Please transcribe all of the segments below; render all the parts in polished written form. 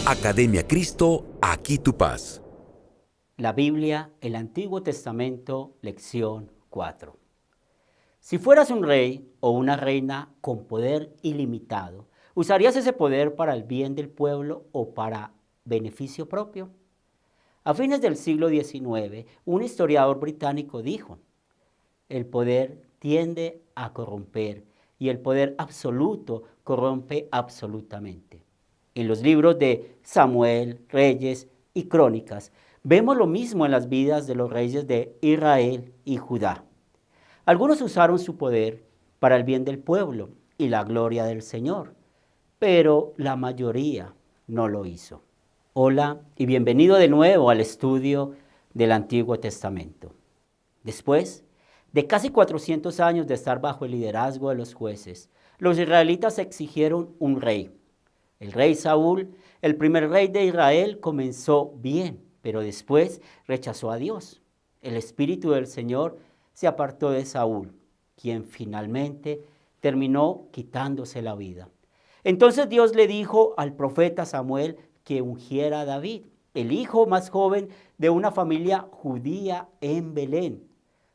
Academia Cristo, aquí tu paz. La Biblia, el Antiguo Testamento, lección 4. Si fueras un rey o una reina con poder ilimitado, ¿usarías ese poder para el bien del pueblo o para beneficio propio? A fines del siglo XIX, un historiador británico dijo: el poder tiende a corromper y el poder absoluto corrompe absolutamente. En los libros de Samuel, Reyes y Crónicas, vemos lo mismo en las vidas de los reyes de Israel y Judá. Algunos usaron su poder para el bien del pueblo y la gloria del Señor, pero la mayoría no lo hizo. Hola y bienvenido de nuevo al estudio del Antiguo Testamento. Después de casi 400 años de estar bajo el liderazgo de los jueces, los israelitas exigieron un rey. El rey Saúl, el primer rey de Israel, comenzó bien, pero después rechazó a Dios. El Espíritu del Señor se apartó de Saúl, quien finalmente terminó quitándose la vida. Entonces Dios le dijo al profeta Samuel que ungiera a David, el hijo más joven de una familia judía en Belén,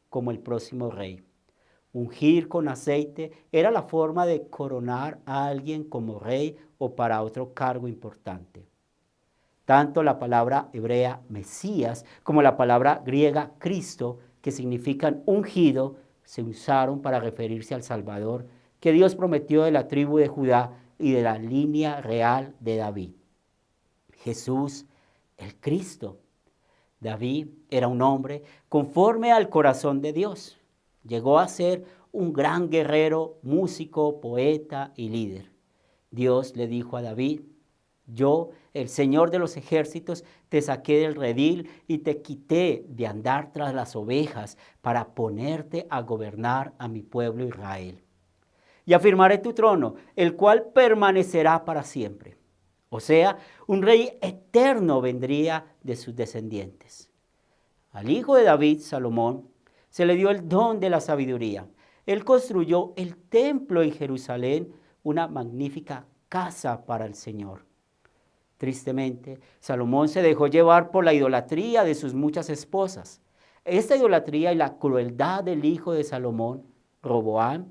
como el próximo rey. Ungir con aceite era la forma de coronar a alguien como rey o para otro cargo importante. Tanto la palabra hebrea Mesías como la palabra griega Cristo, que significan ungido, se usaron para referirse al Salvador que Dios prometió de la tribu de Judá y de la línea real de David. Jesús, el Cristo. David era un hombre conforme al corazón de Dios. Llegó a ser un gran guerrero, músico, poeta y líder. Dios le dijo a David: yo, el Señor de los ejércitos, te saqué del redil y te quité de andar tras las ovejas para ponerte a gobernar a mi pueblo Israel. Y afirmaré tu trono, el cual permanecerá para siempre. O sea, un rey eterno vendría de sus descendientes. Al hijo de David, Salomón, se le dio el don de la sabiduría. Él construyó el templo en Jerusalén, una magnífica casa para el Señor. Tristemente, Salomón se dejó llevar por la idolatría de sus muchas esposas. Esta idolatría y la crueldad del hijo de Salomón, Roboam,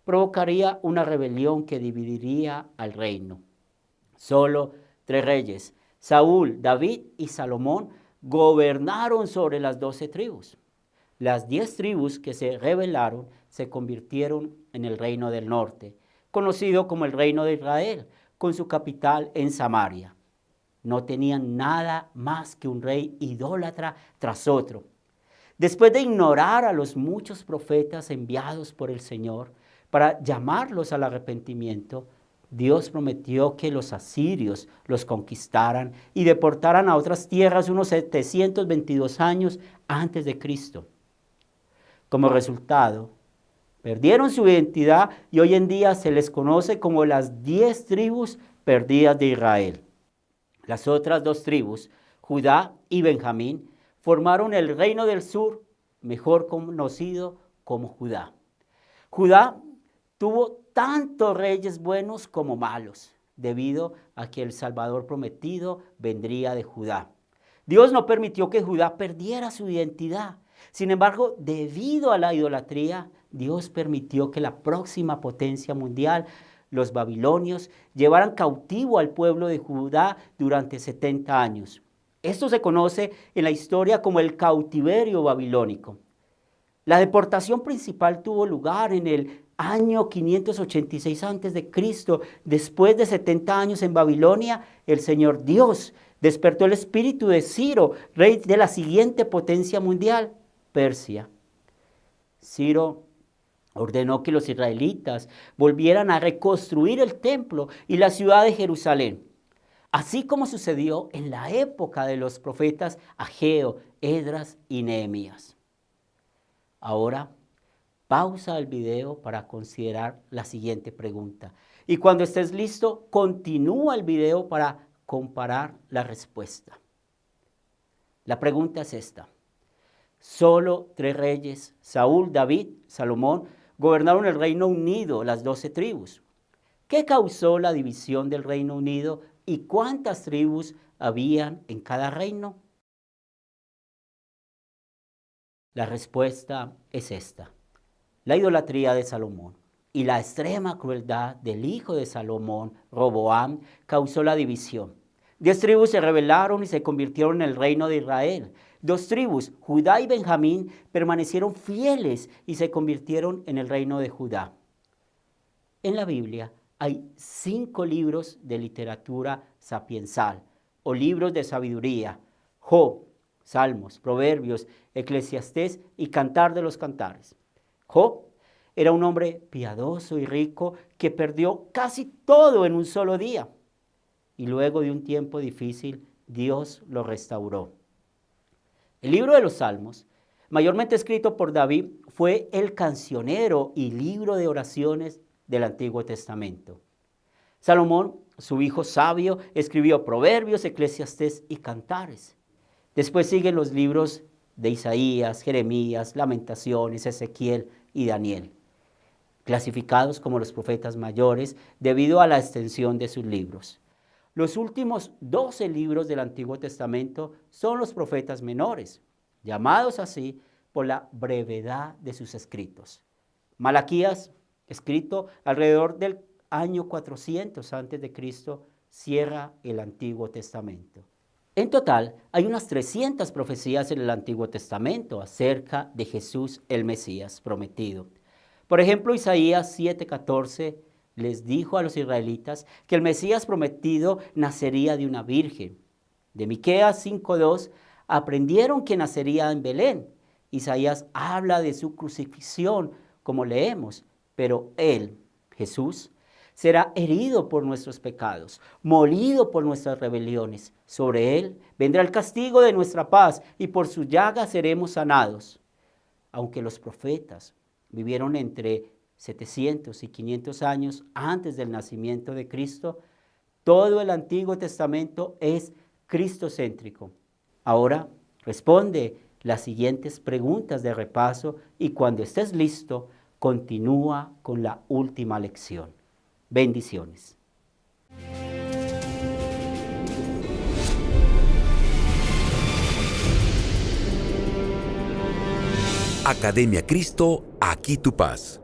provocaría una rebelión que dividiría al reino. Solo 3 reyes, Saúl, David y Salomón, gobernaron sobre las 12 tribus. Las 10 tribus que se rebelaron se convirtieron en el reino del norte, conocido como el reino de Israel, con su capital en Samaria. No tenían nada más que un rey idólatra tras otro. Después de ignorar a los muchos profetas enviados por el Señor para llamarlos al arrepentimiento, Dios prometió que los asirios los conquistaran y deportaran a otras tierras unos 722 años antes de Cristo. Como resultado, perdieron su identidad y hoy en día se les conoce como las 10 tribus perdidas de Israel. Las otras 2 tribus, Judá y Benjamín, formaron el reino del sur, mejor conocido como Judá. Judá tuvo tanto reyes buenos como malos, debido a que el Salvador prometido vendría de Judá. Dios no permitió que Judá perdiera su identidad. Sin embargo, debido a la idolatría, Dios permitió que la próxima potencia mundial, los babilonios, llevaran cautivo al pueblo de Judá durante 70 años. Esto se conoce en la historia como el cautiverio babilónico. La deportación principal tuvo lugar en el año 586 a.C. Después de 70 años en Babilonia, el Señor Dios despertó el espíritu de Ciro, rey de la siguiente potencia mundial, Persia. Ciro ordenó que los israelitas volvieran a reconstruir el templo y la ciudad de Jerusalén, así como sucedió en la época de los profetas Ageo, Esdras y Nehemías. Ahora, pausa el video para considerar la siguiente pregunta. Y cuando estés listo, continúa el video para comparar la respuesta. La pregunta es esta. Solo 3 reyes, Saúl, David, Salomón, gobernaron el Reino Unido, las 12 tribus. ¿Qué causó la división del Reino Unido ¿Y cuántas tribus habían en cada reino? La respuesta es esta: la idolatría de Salomón y la extrema crueldad del hijo de Salomón, Roboam, causó la división. 10 tribus se rebelaron y se convirtieron en el reino de Israel. 2 tribus, Judá y Benjamín, permanecieron fieles y se convirtieron en el reino de Judá. En la Biblia hay 5 libros de literatura sapiensal o libros de sabiduría: Job, Salmos, Proverbios, Eclesiastés y Cantar de los Cantares. Job era un hombre piadoso y rico que perdió casi todo en un solo día. Y luego de un tiempo difícil, Dios lo restauró. El libro de los Salmos, mayormente escrito por David, fue el cancionero y libro de oraciones del Antiguo Testamento. Salomón, su hijo sabio, escribió Proverbios, Eclesiastés y Cantares. Después siguen los libros de Isaías, Jeremías, Lamentaciones, Ezequiel y Daniel, clasificados como los profetas mayores debido a la extensión de sus libros. Los últimos 12 libros del Antiguo Testamento son los profetas menores, llamados así por la brevedad de sus escritos. Malaquías, escrito alrededor del año 400 a.C., cierra el Antiguo Testamento. En total, hay unas 300 profecías en el Antiguo Testamento acerca de Jesús el Mesías prometido. Por ejemplo, Isaías 7:14 les dijo a los israelitas que el Mesías prometido nacería de una virgen. De Miqueas 5:2 aprendieron que nacería en Belén. Isaías habla de su crucifixión, como leemos, pero él, Jesús, será herido por nuestros pecados, molido por nuestras rebeliones. Sobre él vendrá el castigo de nuestra paz y por su llaga seremos sanados. Aunque los profetas vivieron entre 700 y 500 años antes del nacimiento de Cristo, todo el Antiguo Testamento es cristocéntrico. Ahora responde las siguientes preguntas de repaso y cuando estés listo, continúa con la última lección. Bendiciones. Academia Cristo, aquí tu paz.